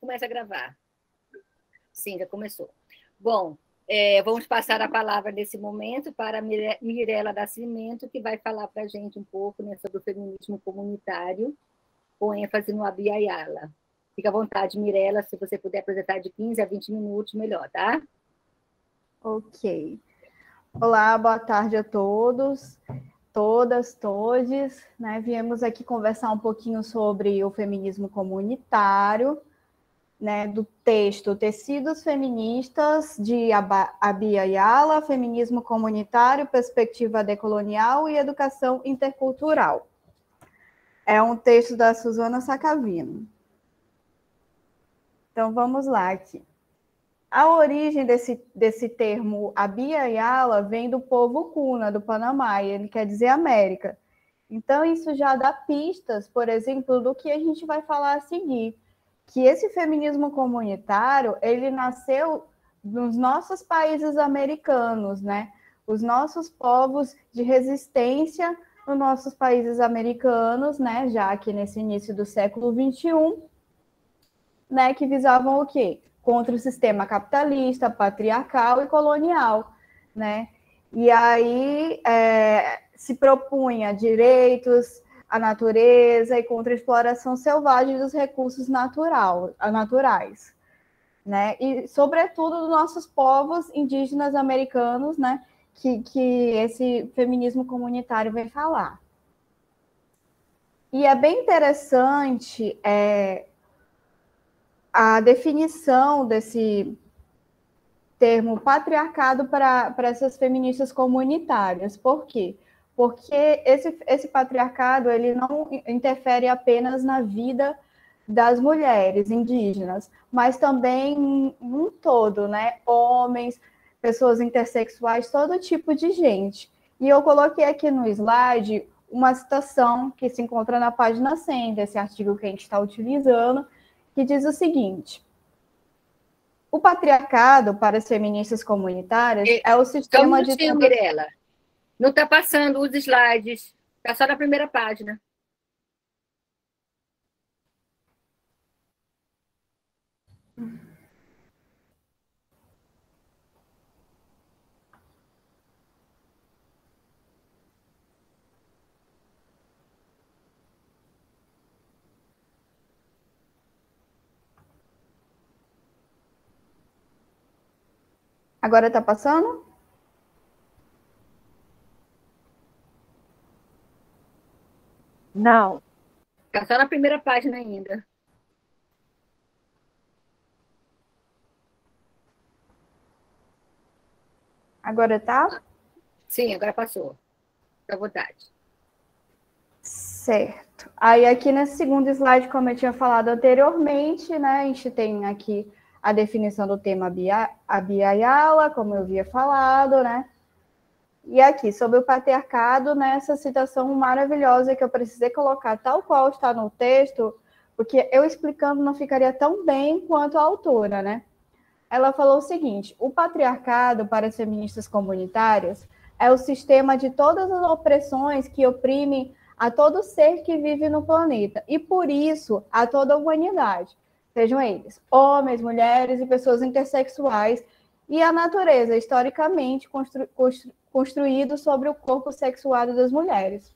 começa a gravar. Sim, já começou. Bom, vamos passar a palavra nesse momento para a Mirela Nascimento, que vai falar para a gente um pouco, né, sobre o feminismo comunitário, com ênfase no Abya Yala. Fica à vontade, Mirela, se você puder apresentar de 15 a 20 minutos, melhor, tá? Ok. Olá, boa tarde a todos, todas, todes, né? Viemos aqui conversar um pouquinho sobre o feminismo comunitário, né, do texto Tecidos Feministas, de Abya Yala, Feminismo Comunitário, Perspectiva Decolonial e Educação Intercultural. É um texto da Suzana Sacavino. Então, vamos lá aqui. A origem desse termo Abya Yala vem do povo Cuna, do Panamá, e ele quer dizer América. Então, isso já dá pistas, por exemplo, do que a gente vai falar a seguir, que esse feminismo comunitário, ele nasceu nos nossos países americanos, né? Os nossos povos de resistência nos nossos países americanos, né? Já aqui nesse início do século XXI, né? Que visavam o quê? Contra o sistema capitalista, patriarcal e colonial, né? E aí se propunha direitos à natureza e contra a exploração selvagem dos recursos naturais, né? E, sobretudo, dos nossos povos indígenas americanos, né? Que esse feminismo comunitário vem falar. E é bem interessante a definição desse termo patriarcado para essas feministas comunitárias. Por quê? Porque esse patriarcado ele não interfere apenas na vida das mulheres indígenas, mas também um todo, né? Homens, pessoas intersexuais, todo tipo de gente. E eu coloquei aqui no slide uma citação que se encontra na página 100 desse artigo que a gente está utilizando, que diz o seguinte: o patriarcado, para as feministas comunitárias, é o sistema de... Mirela. Não está passando os slides. Está só na primeira página. Agora está passando? Não. Está só na primeira página ainda. Agora tá? Sim, agora passou. Fica à vontade. Certo. Aí aqui nesse segundo slide, como eu tinha falado anteriormente, né, a gente tem aqui a definição do tema Abya Yala, como eu havia falado, né? E aqui, sobre o patriarcado, nessa citação maravilhosa que eu precisei colocar tal qual está no texto, porque eu explicando não ficaria tão bem quanto a autora, né? Ela falou o seguinte: o patriarcado, para as feministas comunitárias, é o sistema de todas as opressões que oprimem a todo ser que vive no planeta, e por isso a toda a humanidade, sejam eles homens, mulheres e pessoas intersexuais, e a natureza, historicamente construído sobre o corpo sexuado das mulheres.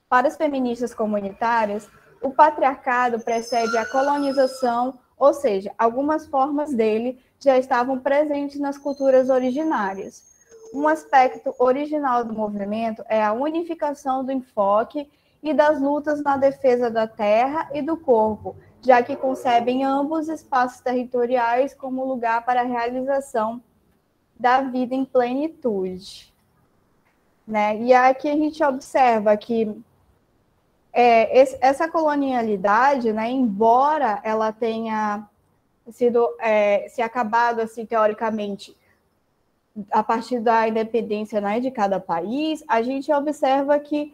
Para as feministas comunitárias, o patriarcado precede a colonização, ou seja, algumas formas dele já estavam presentes nas culturas originárias. Um aspecto original do movimento é a unificação do enfoque e das lutas na defesa da terra e do corpo, já que concebem ambos espaços territoriais como lugar para a realização da vida em plenitude. Né? E aqui a gente observa que essa colonialidade, né, embora ela tenha sido se acabado assim teoricamente a partir da independência, né, de cada país, a gente observa que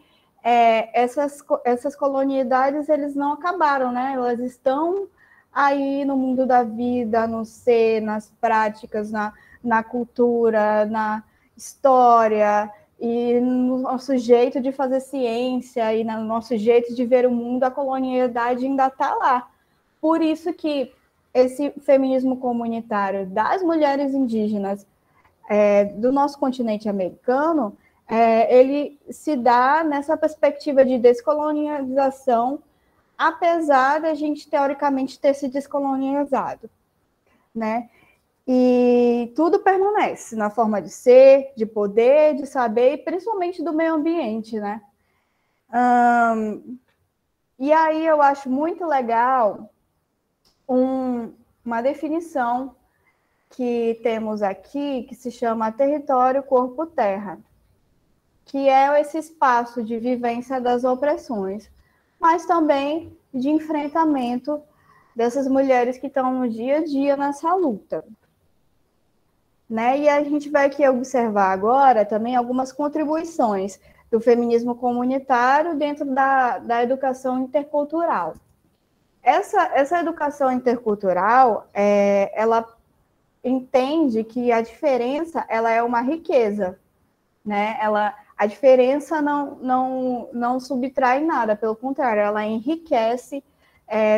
essas colonialidades eles não acabaram, né? Elas estão aí no mundo da vida, no ser, nas práticas, na cultura, na história, e no nosso jeito de fazer ciência, e no nosso jeito de ver o mundo, a colonialidade ainda está lá. Por isso que esse feminismo comunitário das mulheres indígenas do nosso continente americano, ele se dá nessa perspectiva de descolonialização, apesar da gente, teoricamente, ter se descolonializado, né? E tudo permanece na forma de ser, de poder, de saber, e principalmente do meio ambiente, né? E aí eu acho muito legal uma definição que temos aqui, que se chama território corpo-terra, que é esse espaço de vivência das opressões, mas também de enfrentamento dessas mulheres que estão no dia a dia nessa luta. Né? E a gente vai aqui observar agora também algumas contribuições do feminismo comunitário dentro da educação intercultural. Essa educação intercultural, ela entende que a diferença ela é uma riqueza, né? A diferença não subtrai nada, pelo contrário, ela enriquece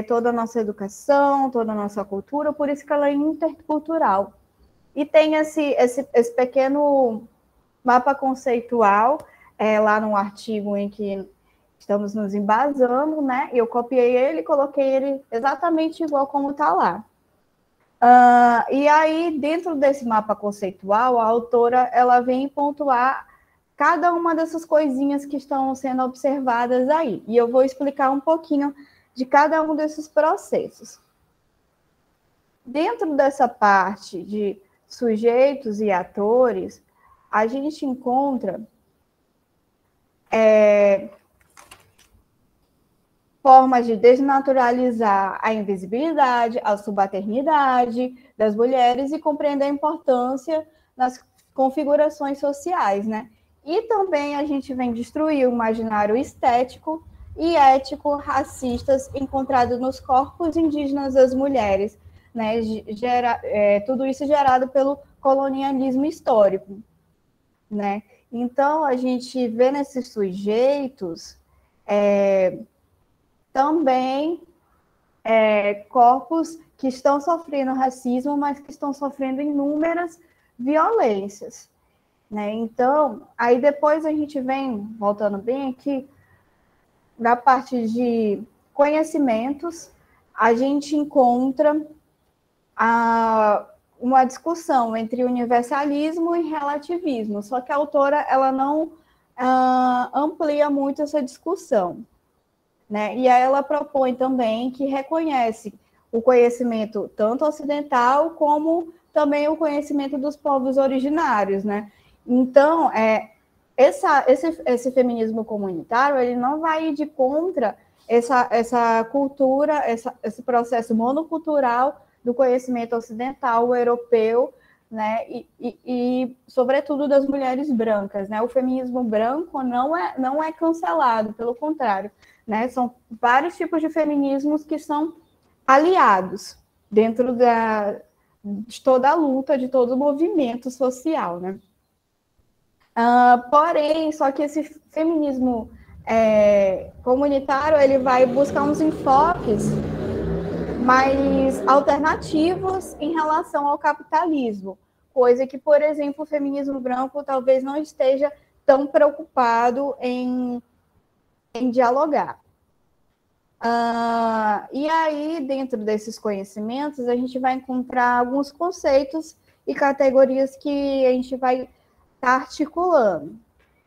toda a nossa educação, toda a nossa cultura, por isso que ela é intercultural. E tem esse pequeno mapa conceitual lá no artigo em que estamos nos embasando, né? Eu copiei ele e coloquei ele exatamente igual como está lá. E aí, dentro desse mapa conceitual, a autora ela vem pontuar cada uma dessas coisinhas que estão sendo observadas aí. E eu vou explicar um pouquinho de cada um desses processos. Dentro dessa parte de sujeitos e atores, a gente encontra formas de desnaturalizar a invisibilidade, a subalternidade das mulheres e compreender a importância nas configurações sociais, né? E também a gente vem destruir o imaginário estético e ético racistas encontrados nos corpos indígenas das mulheres, né? Tudo isso gerado pelo colonialismo histórico, né? Então, a gente vê nesses sujeitos também corpos que estão sofrendo racismo, mas que estão sofrendo inúmeras violências, né? Então, aí depois a gente vem, voltando bem aqui, na parte de conhecimentos, a gente encontra uma discussão entre universalismo e relativismo, só que a autora ela não amplia muito essa discussão, né? E aí ela propõe também que reconhece o conhecimento tanto ocidental como também o conhecimento dos povos originários, né? Então, esse feminismo comunitário ele não vai ir de contra essa cultura, esse processo monocultural do conhecimento ocidental, europeu, né? E sobretudo das mulheres brancas, né? O feminismo branco não é cancelado, pelo contrário, né? São vários tipos de feminismos que são aliados dentro de toda a luta, de todo o movimento social, né? Porém, só que esse feminismo comunitário ele vai buscar uns enfoques mais alternativos em relação ao capitalismo, coisa que, por exemplo, o feminismo branco talvez não esteja tão preocupado em dialogar. E aí, dentro desses conhecimentos, a gente vai encontrar alguns conceitos e categorias que a gente vai estar articulando,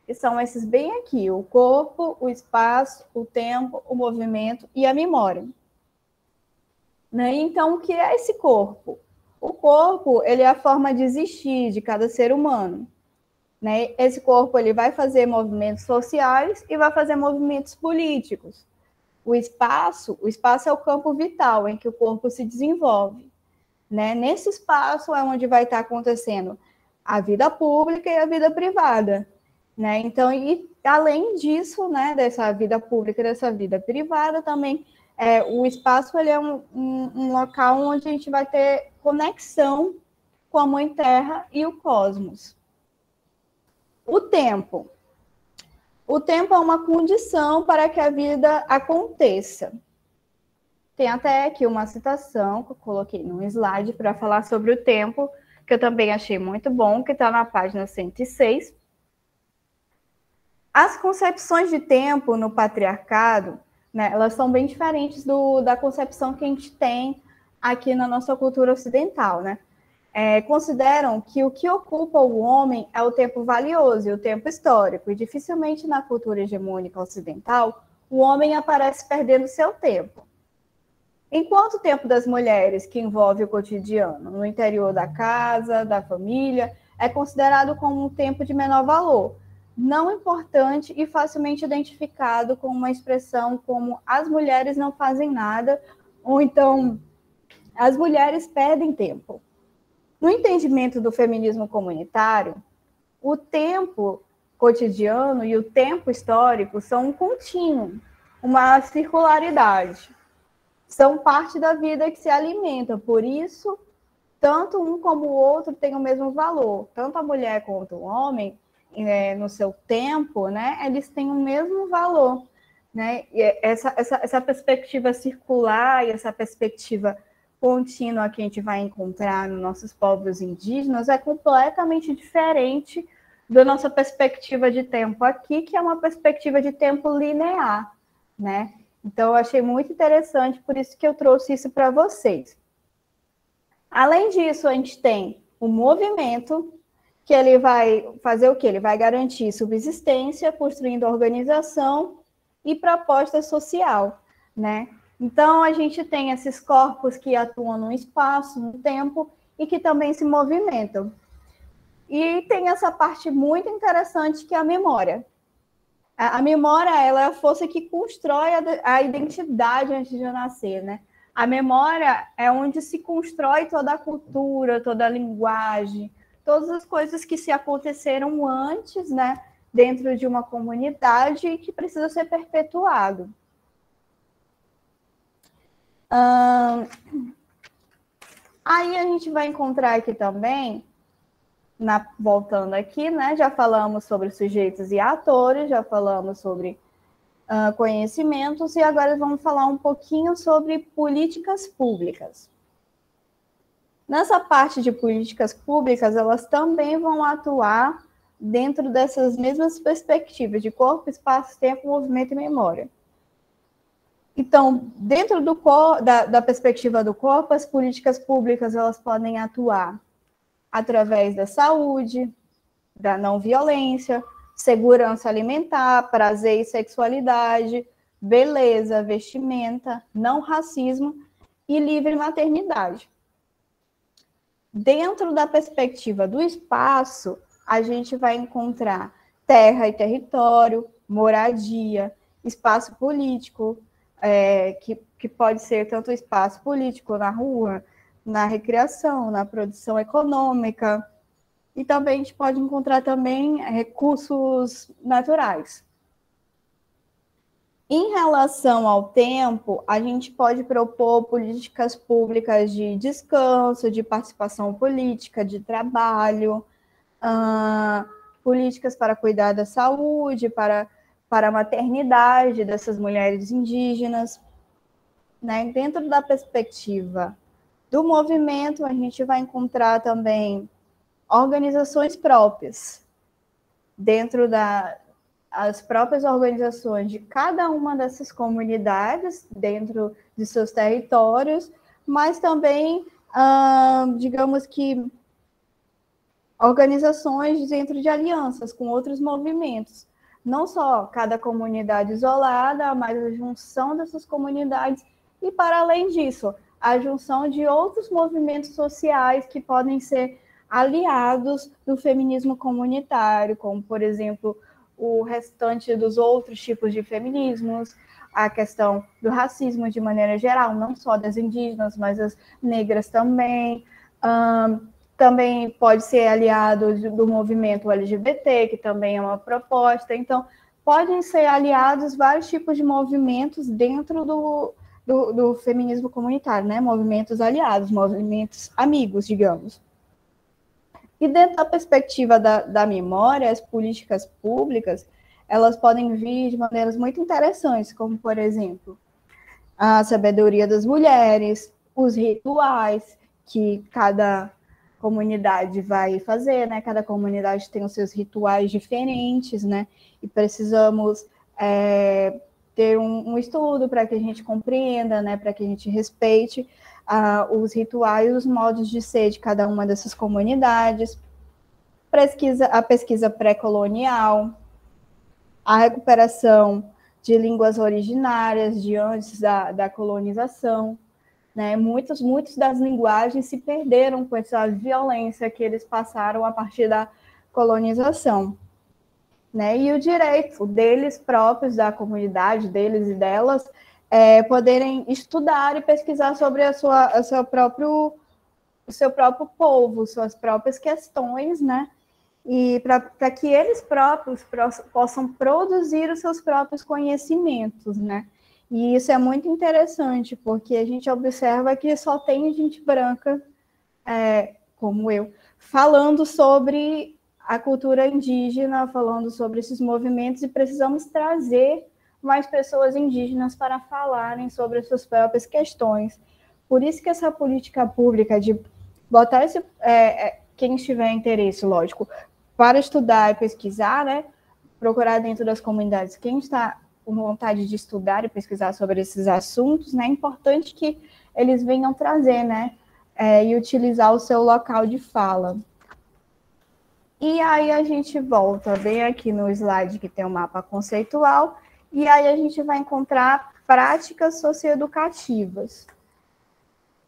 que são esses bem aqui: o corpo, o espaço, o tempo, o movimento e a memória. Né? Então, o que é esse corpo? O corpo ele é a forma de existir de cada ser humano. Né? Esse corpo ele vai fazer movimentos sociais e vai fazer movimentos políticos. O espaço é o campo vital em que o corpo se desenvolve. Né? Nesse espaço é onde vai estar acontecendo a vida pública e a vida privada. Né? Então, e além disso, né, dessa vida pública e dessa vida privada, também o espaço ele é um local onde a gente vai ter conexão com a Mãe Terra e o cosmos. O tempo. O tempo é uma condição para que a vida aconteça. Tem até aqui uma citação que eu coloquei num slide para falar sobre o tempo, que eu também achei muito bom, que está na página 106. As concepções de tempo no patriarcado, né, elas são bem diferentes da concepção que a gente tem aqui na nossa cultura ocidental, né? Consideram que o que ocupa o homem é o tempo valioso e o tempo histórico, e dificilmente na cultura hegemônica ocidental o homem aparece perdendo seu tempo. Enquanto o tempo das mulheres, que envolve o cotidiano, no interior da casa, da família, é considerado como um tempo de menor valor, não importante e facilmente identificado com uma expressão como as mulheres não fazem nada, ou então as mulheres perdem tempo. No entendimento do feminismo comunitário, o tempo cotidiano e o tempo histórico são um contínuo, uma circularidade. São parte da vida que se alimenta, por isso, tanto um como o outro têm o mesmo valor. Tanto a mulher quanto o homem, no seu tempo, né, eles têm o mesmo valor. Né? E essa perspectiva circular e essa perspectiva contínua que a gente vai encontrar nos nossos povos indígenas é completamente diferente da nossa perspectiva de tempo aqui, que é uma perspectiva de tempo linear, né? Então, eu achei muito interessante, por isso que eu trouxe isso para vocês. Além disso, a gente tem o movimento, que ele vai fazer o quê? Ele vai garantir subsistência, construindo organização e proposta social, né? Então, a gente tem esses corpos que atuam no espaço, no tempo, e que também se movimentam. E tem essa parte muito interessante que é a memória. A memória, ela é a força que constrói a identidade antes de eu nascer, né? A memória é onde se constrói toda a cultura, toda a linguagem, todas as coisas que se aconteceram antes, né? Dentro de uma comunidade e que precisa ser perpetuado. Aí a gente vai encontrar aqui também, voltando aqui, né? Já falamos sobre sujeitos e atores, já falamos sobre conhecimentos, e agora vamos falar um pouquinho sobre políticas públicas. Nessa parte de políticas públicas, elas também vão atuar dentro dessas mesmas perspectivas de corpo, espaço, tempo, movimento e memória. Então, dentro da perspectiva do corpo, as políticas públicas elas podem atuar através da saúde, da não violência, segurança alimentar, prazer e sexualidade, beleza, vestimenta, não racismo e livre maternidade. Dentro da perspectiva do espaço, a gente vai encontrar terra e território, moradia, espaço político, que pode ser tanto espaço político na rua, na recreação, na produção econômica, e também a gente pode encontrar também recursos naturais. Em relação ao tempo, a gente pode propor políticas públicas de descanso, de participação política, de trabalho, políticas para cuidar da saúde, para a maternidade dessas mulheres indígenas. Né? Dentro da perspectiva do movimento, a gente vai encontrar também organizações próprias, dentro das próprias organizações de cada uma dessas comunidades, dentro de seus territórios, mas também, digamos que, organizações dentro de alianças com outros movimentos. Não só cada comunidade isolada, mas a junção dessas comunidades e, para além disso, a junção de outros movimentos sociais que podem ser aliados do feminismo comunitário, como, por exemplo, o restante dos outros tipos de feminismos, a questão do racismo de maneira geral, não só das indígenas, mas as negras também. Também pode ser aliado do movimento LGBT, que também é uma proposta. Então, podem ser aliados vários tipos de movimentos dentro do feminismo comunitário, né? Movimentos aliados, movimentos amigos, digamos. E dentro da perspectiva da memória, as políticas públicas, elas podem vir de maneiras muito interessantes, como, por exemplo, a sabedoria das mulheres, os rituais que cada comunidade vai fazer, né? Cada comunidade tem os seus rituais diferentes, né? E precisamos ter um estudo para que a gente compreenda, né? Para que a gente respeite os rituais, os modos de ser de cada uma dessas comunidades. A pesquisa pré-colonial, a recuperação de línguas originárias de antes da colonização, né? Muitas das linguagens se perderam com essa violência que eles passaram a partir da colonização, né? E o direito deles próprios, da comunidade, deles e delas, poderem estudar e pesquisar sobre o seu próprio povo, suas próprias questões, né? E para que eles próprios possam produzir os seus próprios conhecimentos, né? E isso é muito interessante, porque a gente observa que só tem gente branca, como eu, falando sobre a cultura indígena, falando sobre esses movimentos, e precisamos trazer mais pessoas indígenas para falarem sobre as suas próprias questões. Por isso que essa política pública de botar quem tiver interesse, lógico, para estudar e pesquisar, né, procurar dentro das comunidades quem está com vontade de estudar e pesquisar sobre esses assuntos, né, é importante que eles venham trazer, né, e utilizar o seu local de fala. E aí a gente volta bem aqui no slide que tem o mapa conceitual, e aí a gente vai encontrar práticas socioeducativas.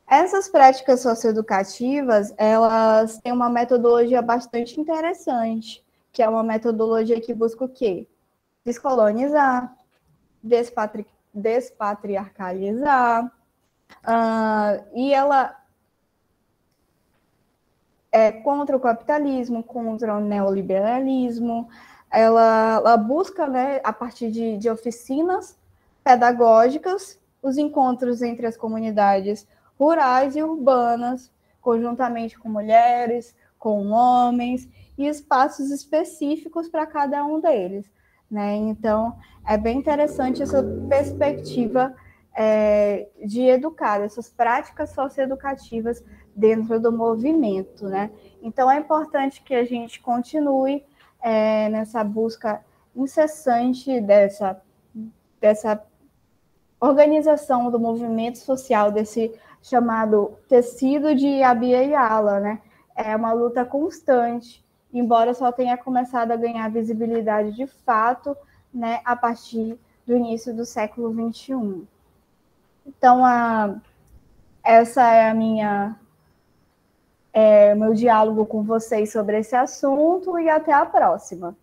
Essas práticas socioeducativas, elas têm uma metodologia bastante interessante, que é uma metodologia que busca o quê? Descolonizar, despatriarcalizar, e ela é contra o capitalismo, contra o neoliberalismo, ela busca, né, a partir de oficinas pedagógicas, os encontros entre as comunidades rurais e urbanas, conjuntamente com mulheres, com homens, e espaços específicos para cada um deles, né? Então, é bem interessante essa perspectiva de educar, essas práticas socioeducativas dentro do movimento, né? Então, é importante que a gente continue nessa busca incessante dessa organização do movimento social, desse chamado tecido de Abya Yala, né? É uma luta constante, embora só tenha começado a ganhar visibilidade de fato, né, a partir do início do século XXI. Então, essa é meu diálogo com vocês sobre esse assunto, e até a próxima.